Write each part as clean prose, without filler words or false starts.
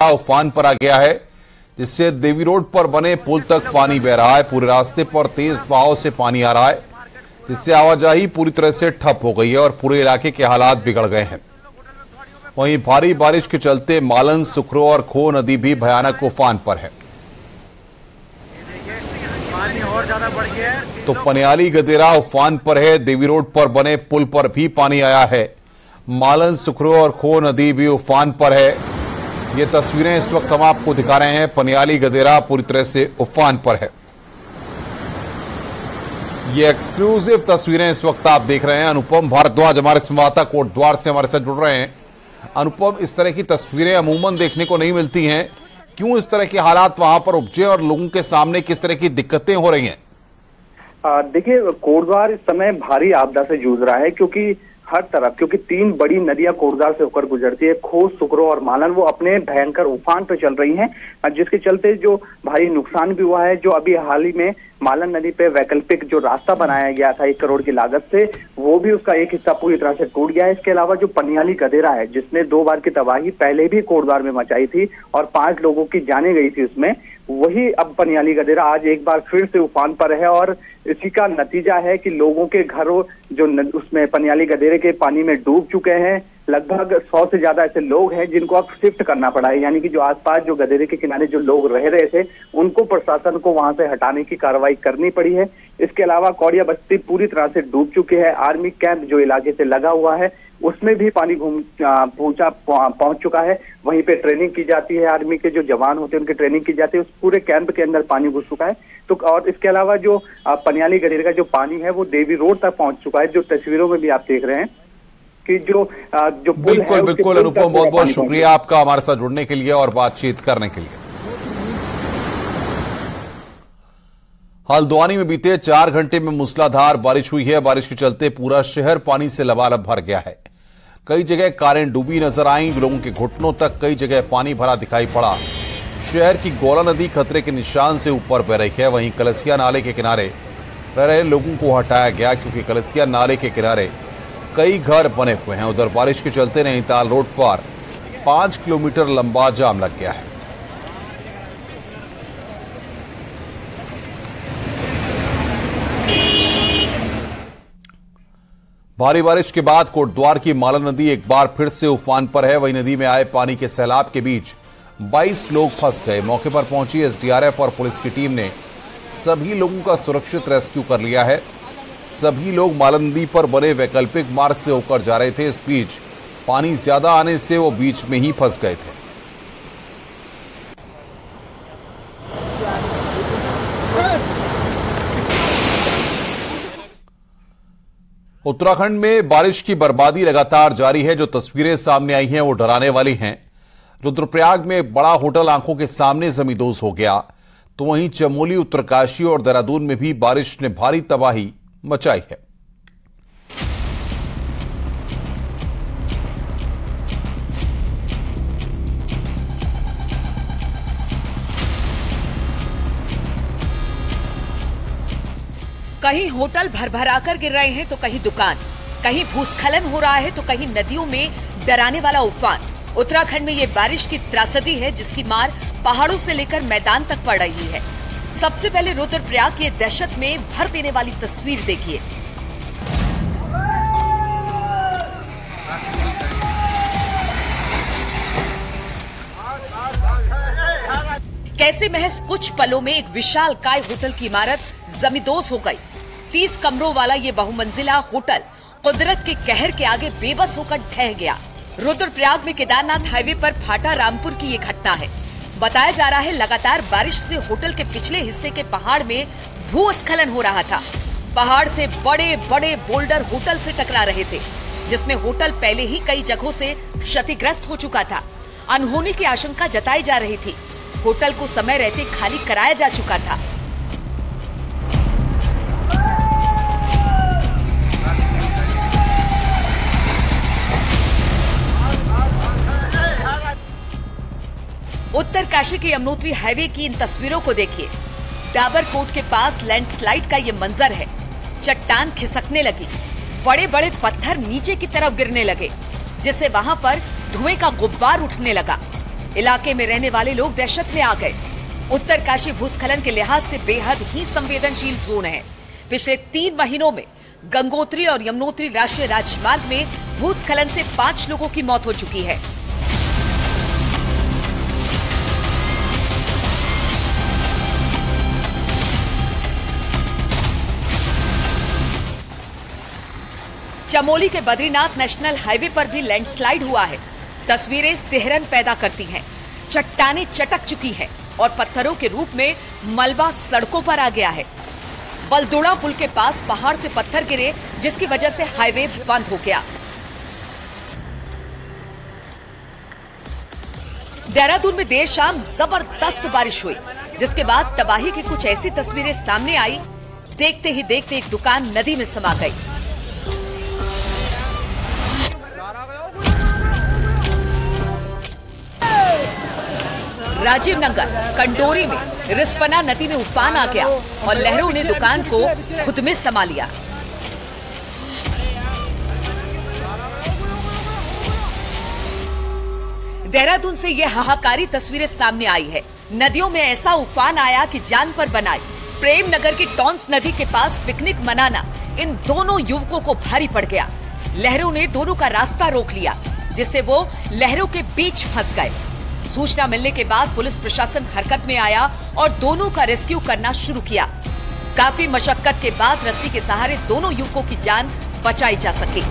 उफान पर आ गया है, जिससे देवी रोड पर बने पुल तक पानी बह रहा है। पूरे रास्ते पर तेज बहाव से पानी आ रहा है, जिससे आवाजाही पूरी तरह से ठप हो गई है और पूरे इलाके के हालात बिगड़ गए हैं। वहीं भारी बारिश के चलते मालन, सुखरो और खो नदी भी भयानक उफान पर है। तो पनियाली गदेरा उफान पर है। देवी रोड पर बने पुल पर भी पानी आया है। मालन, सुखरो और खो नदी भी उफान पर है। ये तस्वीरें इस वक्त हम आपको दिखा रहे हैं। पनियाली गदेरा पूरी तरह से उफान पर है। ये एक्सक्लूसिव तस्वीरें इस वक्त आप देख रहे हैं। अनुपम भारद्वाज हमारे संवाददाता कोटद्वार से हमारे साथ जुड़ रहे हैं। अनुपम, इस तरह की तस्वीरें अमूमन देखने को नहीं मिलती हैं, क्यों इस तरह के हालात वहां पर उपजे और लोगों के सामने किस तरह की दिक्कतें हो रही हैं? देखिए, कोटद्वार इस समय भारी आपदा से जूझ रहा है, क्योंकि हर तरफ, क्योंकि तीन बड़ी नदियां कोटद्वार से होकर गुजरती है, खो, सुखरो और मालन, वो अपने भयंकर उफान पे चल रही हैं, जिसके चलते जो भारी नुकसान भी हुआ है। जो अभी हाल ही में मालन नदी पे वैकल्पिक जो रास्ता बनाया गया था 1 करोड़ की लागत से, वो भी उसका एक हिस्सा पूरी तरह से टूट गया है। इसके अलावा जो पनियाली गदेरा है, जिसने 2 बार की तबाही पहले भी कोटद्वार में मचाई थी और 5 लोगों की जाने गई थी उसमें, वही अब पनियाली गदेरा आज एक बार फिर से उफान पर है। और इसी का नतीजा है कि लोगों के घरों जो उसमें पनियाली गदेरे के पानी में डूब चुके हैं। लगभग 100 से ज्यादा ऐसे लोग हैं जिनको अब शिफ्ट करना पड़ा है, यानी कि जो आसपास जो गदेरे के किनारे जो लोग रह रहे थे, उनको प्रशासन को वहां से हटाने की कार्रवाई करनी पड़ी है। इसके अलावा कौड़िया बस्ती पूरी तरह से डूब चुकी है। आर्मी कैंप जो इलाके से लगा हुआ है, उसमें भी पानी पहुंच चुका है। वहीं पे ट्रेनिंग की जाती है, आर्मी के जो जवान होते हैं उनकी ट्रेनिंग की जाती है। उस पूरे कैंप के अंदर पानी घुस चुका है। तो और इसके अलावा जो पनियाली गदेरे का जो पानी है वो देवी रोड तक पहुंच चुका है, जो तस्वीरों में भी आप देख रहे हैं कि जो पुल है। बिल्कुल अनुपम, बहुत बहुत शुक्रिया आपका हमारे साथ जुड़ने के लिए और बातचीत करने के लिए। हल्द्वानी में बीते 4 घंटे में मूसलाधार बारिश हुई है। बारिश के चलते पूरा शहर पानी से लबालब भर गया है। कई जगह कारें डूबी नजर आईं। लोगों के घुटनों तक कई जगह पानी भरा दिखाई पड़ा। शहर की गौला नदी खतरे के निशान से ऊपर बह रही है। वहीं कलसिया नाले के किनारे रह रहे लोगों को हटाया गया, क्योंकि कलसिया नाले के किनारे कई घर बने हुए हैं। उधर बारिश के चलते नैनीताल रोड पर 5 किलोमीटर लंबा जाम लग गया है। भारी बारिश के बाद कोटद्वार की मालन नदी एक बार फिर से उफान पर है। वहीं नदी में आए पानी के सैलाब के बीच 22 लोग फंस गए। मौके पर पहुंची एसडीआरएफ और पुलिस की टीम ने सभी लोगों का सुरक्षित रेस्क्यू कर लिया है। सभी लोग मालन नदी पर बने वैकल्पिक मार्ग से होकर जा रहे थे। इस बीच पानी ज्यादा आने से वो बीच में ही फंस गए थे। उत्तराखंड में बारिश की बर्बादी लगातार जारी है। जो तस्वीरें सामने आई हैं वो डराने वाली हैं। रुद्रप्रयाग में एक बड़ा होटल आंखों के सामने जमींदोज हो गया, तो वहीं चमोली, उत्तरकाशी और देहरादून में भी बारिश ने भारी तबाही मचाई है। कहीं होटल भरभराकर गिर रहे हैं तो कहीं दुकान, कहीं भूस्खलन हो रहा है तो कहीं नदियों में डराने वाला उफान। उत्तराखंड में ये बारिश की त्रासदी है, जिसकी मार पहाड़ों से लेकर मैदान तक पड़ रही है। सबसे पहले रुद्रप्रयाग की दहशत में भर देने वाली तस्वीर देखिए। कैसे महज कुछ पलों में एक विशालकाय होटल की इमारत जमींदोज हो गई। 30 कमरों वाला ये बहुमंजिला होटल कुदरत के कहर के आगे बेबस होकर ढह गया। रुद्रप्रयाग में केदारनाथ हाईवे पर फाटा रामपुर की ये घटना है। बताया जा रहा है लगातार बारिश से होटल के पिछले हिस्से के पहाड़ में भूस्खलन हो रहा था। पहाड़ से बड़े बड़े बोल्डर होटल से टकरा रहे थे, जिसमें होटल पहले ही कई जगहों से क्षतिग्रस्त हो चुका था। अनहोनी की आशंका जताई जा रही थी। होटल को समय रहते खाली कराया जा चुका था। उत्तरकाशी के यमुनोत्री हाईवे की इन तस्वीरों को देखिए। डाबरकोट के पास लैंडस्लाइड का ये मंजर है। चट्टान खिसकने लगी, बड़े बड़े पत्थर नीचे की तरफ गिरने लगे, जिससे वहां पर धुएं का गुब्बार उठने लगा। इलाके में रहने वाले लोग दहशत में आ गए। उत्तरकाशी भूस्खलन के लिहाज से बेहद ही संवेदनशील जोन है। पिछले 3 महीनों में गंगोत्री और यमुनोत्री राष्ट्रीय राजमार्ग में भूस्खलन से 5 लोगों की मौत हो चुकी है। चमोली के बद्रीनाथ नेशनल हाईवे पर भी लैंडस्लाइड हुआ है। तस्वीरें सिहरन पैदा करती हैं। चट्टानें चटक चुकी हैं और पत्थरों के रूप में मलबा सड़कों पर आ गया है। बलदोड़ा पुल के पास पहाड़ से पत्थर गिरे, जिसकी वजह से हाईवे बंद हो गया। देहरादून में देर शाम जबरदस्त बारिश हुई, जिसके बाद तबाही की कुछ ऐसी तस्वीरें सामने आई। देखते ही देखते एक दुकान नदी में समा गई। राजीव नगर कंडोरी में रिस्पना नदी में उफान आ गया और लहरों ने दुकान को खुद में समा लिया। देहरादून से ये हाहाकारी तस्वीरें सामने आई है। नदियों में ऐसा उफान आया कि जान पर बनाई। प्रेम नगर की टॉन्स नदी के पास पिकनिक मनाना इन दोनों युवकों को भारी पड़ गया। लहरों ने दोनों का रास्ता रोक लिया, जिससे वो लहरों के बीच फंस गए। सूचना मिलने के बाद पुलिस प्रशासन हरकत में आया और दोनों का रेस्क्यू करना शुरू किया। काफी मशक्कत के बाद रस्सी के सहारे दोनों युवकों की जान बचाई जा सकी।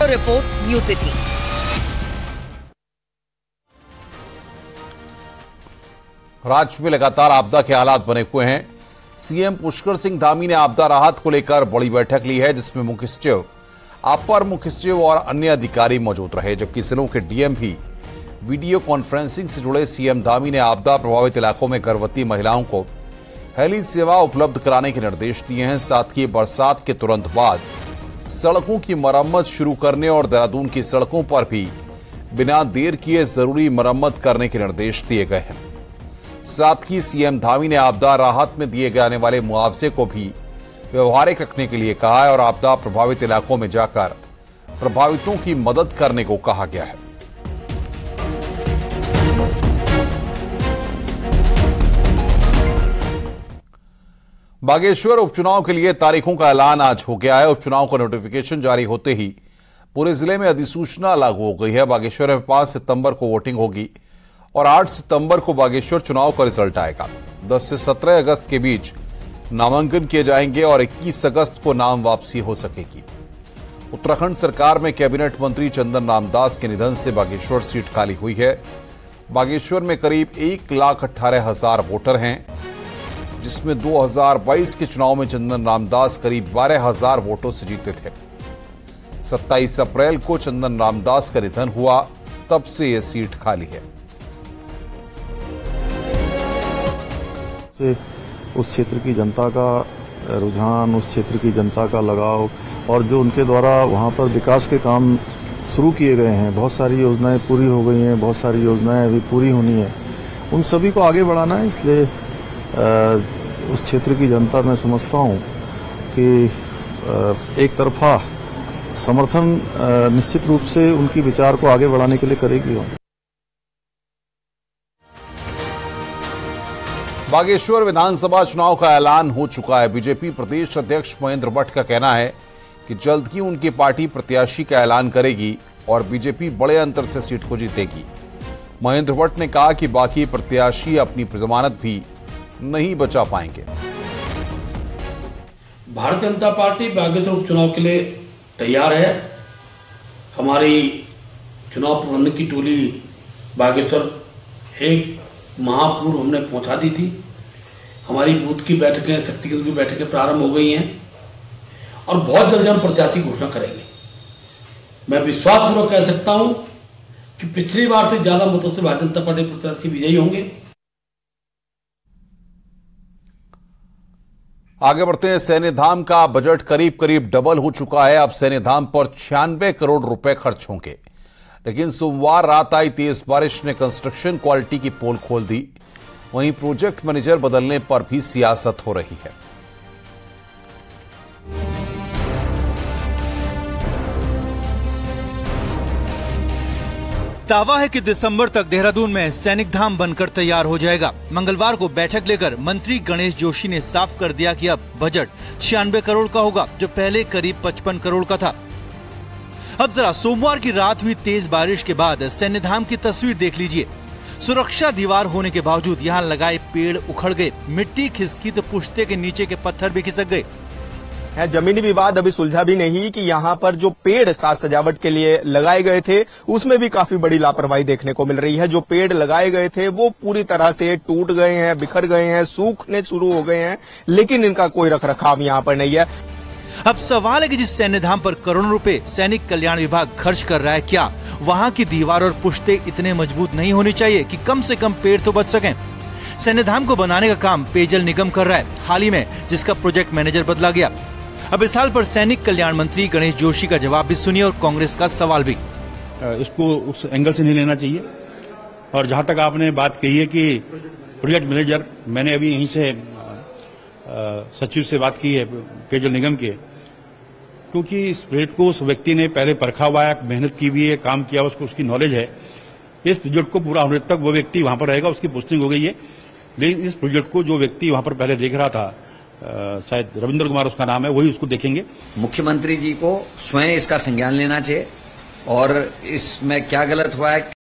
Report news 18। राज्य में लगातार आपदा के हालात बने हुए हैं। सीएम पुष्कर सिंह धामी ने आपदा राहत को लेकर बड़ी बैठक ली है, जिसमें मुख्य सचिव, अपर मुख्य सचिव और अन्य अधिकारी मौजूद रहे, जबकि जिलों के डीएम भी वीडियो कॉन्फ्रेंसिंग से जुड़े। सीएम धामी ने आपदा प्रभावित इलाकों में गर्भवती महिलाओं को हेली सेवा उपलब्ध कराने के निर्देश दिए हैं। साथ ही बरसात के तुरंत बाद सड़कों की मरम्मत शुरू करने और देहरादून की सड़कों पर भी बिना देर किए जरूरी मरम्मत करने के निर्देश दिए गए हैं। साथ ही सीएम धामी ने आपदा राहत में दिए जाने वाले मुआवजे को भी व्यवहारिक रखने के लिए कहा है और आपदा प्रभावित इलाकों में जाकर प्रभावितों की मदद करने को कहा गया है। बागेश्वर उपचुनाव के लिए तारीखों का ऐलान आज हो गया है। उपचुनाव का नोटिफिकेशन जारी होते ही पूरे जिले में अधिसूचना लागू हो गई है। बागेश्वर में 5 सितंबर को वोटिंग होगी और 8 सितंबर को बागेश्वर चुनाव का रिजल्ट आएगा। 10 से 17 अगस्त के बीच नामांकन किए जाएंगे और 21 अगस्त को नाम वापसी हो सकेगी। उत्तराखंड सरकार में कैबिनेट मंत्री चंदन रामदास के निधन से बागेश्वर सीट खाली हुई है। बागेश्वर में करीब 1,18,000 वोटर हैं, जिसमें 2022 के चुनाव में चंदन रामदास करीब 12,000 वोटों से जीते थे। 27 अप्रैल को चंदन रामदास का निधन हुआ, तब से यह सीट खाली है। उस क्षेत्र की जनता का रुझान, उस क्षेत्र की जनता का लगाव और जो उनके द्वारा वहाँ पर विकास के काम शुरू किए गए हैं, बहुत सारी योजनाएं पूरी हो गई हैं, बहुत सारी योजनाएं अभी पूरी होनी है, उन सभी को आगे बढ़ाना है। इसलिए उस क्षेत्र की जनता, मैं समझता हूँ कि एक तरफा समर्थन निश्चित रूप से उनकी विचार को आगे बढ़ाने के लिए करेगी। बागेश्वर विधानसभा चुनाव का ऐलान हो चुका है। बीजेपी प्रदेश अध्यक्ष महेंद्र भट्ट का कहना है कि जल्द ही उनकी पार्टी प्रत्याशी का ऐलान करेगी और बीजेपी बड़े अंतर से सीट को जीतेगी। महेंद्र भट्ट ने कहा कि बाकी प्रत्याशी अपनी जमानत भी नहीं बचा पाएंगे। भारतीय जनता पार्टी बागेश्वर उपचुनाव के लिए तैयार है। हमारी चुनाव प्रबंधन की टोली बागेश्वर एक माह पूर्व हमने पहुंचा दी थी। हमारी बूथ की बैठकें, शक्ति केंद्र की बैठकें प्रारंभ हो गई हैं और बहुत जल्द हम प्रत्याशी घोषणा करेंगे। मैं विश्वासपूर्वक कह सकता हूं कि पिछली बार से ज्यादा मतों से भारतीय जनता पार्टी प्रत्याशी विजयी होंगे। आगे बढ़ते हैं। सैन्यधाम का बजट करीब करीब डबल हो चुका है। अब सैन्यधाम पर 96 करोड़ रुपए खर्च होंगे, लेकिन सोमवार रात आई तेज बारिश ने कंस्ट्रक्शन क्वालिटी की पोल खोल दी। वहीं प्रोजेक्ट मैनेजर बदलने पर भी सियासत हो रही है। दावा है कि दिसंबर तक देहरादून में सैनिक धाम बनकर तैयार हो जाएगा। मंगलवार को बैठक लेकर मंत्री गणेश जोशी ने साफ कर दिया कि अब बजट 96 करोड़ का होगा, जो पहले करीब 55 करोड़ का था। अब जरा सोमवार की रात हुई तेज बारिश के बाद सैन्य धाम की तस्वीर देख लीजिए। सुरक्षा दीवार होने के बावजूद यहाँ लगाए पेड़ उखड़ गए, मिट्टी खिसकी तो पुश्ते के नीचे के पत्थर भी खिसक गए। जमीनी विवाद अभी सुलझा भी नहीं कि यहाँ पर जो पेड़ साज सजावट के लिए लगाए गए थे उसमें भी काफी बड़ी लापरवाही देखने को मिल रही है। जो पेड़ लगाए गए थे वो पूरी तरह से टूट गए हैं, बिखर गए हैं, सूखने शुरू हो गए हैं, लेकिन इनका कोई रखरखाव यहाँ पर नहीं है। अब सवाल है कि जिस सैन्य धाम पर करोड़ों रुपए सैनिक कल्याण विभाग खर्च कर रहा है, क्या वहाँ की दीवार और पुश्ते इतने मजबूत नहीं होनी चाहिए कि कम से कम पेड़ तो बच सकें? सैन्य धाम को बनाने का काम पेयजल निगम कर रहा है, हाल ही में जिसका प्रोजेक्ट मैनेजर बदला गया। अब इस हाल पर सैनिक कल्याण मंत्री गणेश जोशी का जवाब भी सुनिए और कांग्रेस का सवाल भी। इसको उस एंगल से नहीं लेना चाहिए। और जहां तक आपने बात कही है कि प्रोजेक्ट मैनेजर, मैंने अभी यहीं से सचिव से बात की है पेयजल निगम के, क्योंकि इस प्रोजेक्ट को उस व्यक्ति ने पहले परखा हुआ है, मेहनत की भी है, काम किया, उसको उसकी नॉलेज है। इस प्रोजेक्ट को पूरा होने तक वो व्यक्ति वहां पर रहेगा, उसकी पोस्टिंग हो गई है। लेकिन इस प्रोजेक्ट को जो व्यक्ति वहां पर पहले देख रहा था, शायद रविंद्र कुमार उसका नाम है, वही उसको देखेंगे। मुख्यमंत्री जी को स्वयं इसका संज्ञान लेना चाहिए और इसमें क्या गलत हुआ है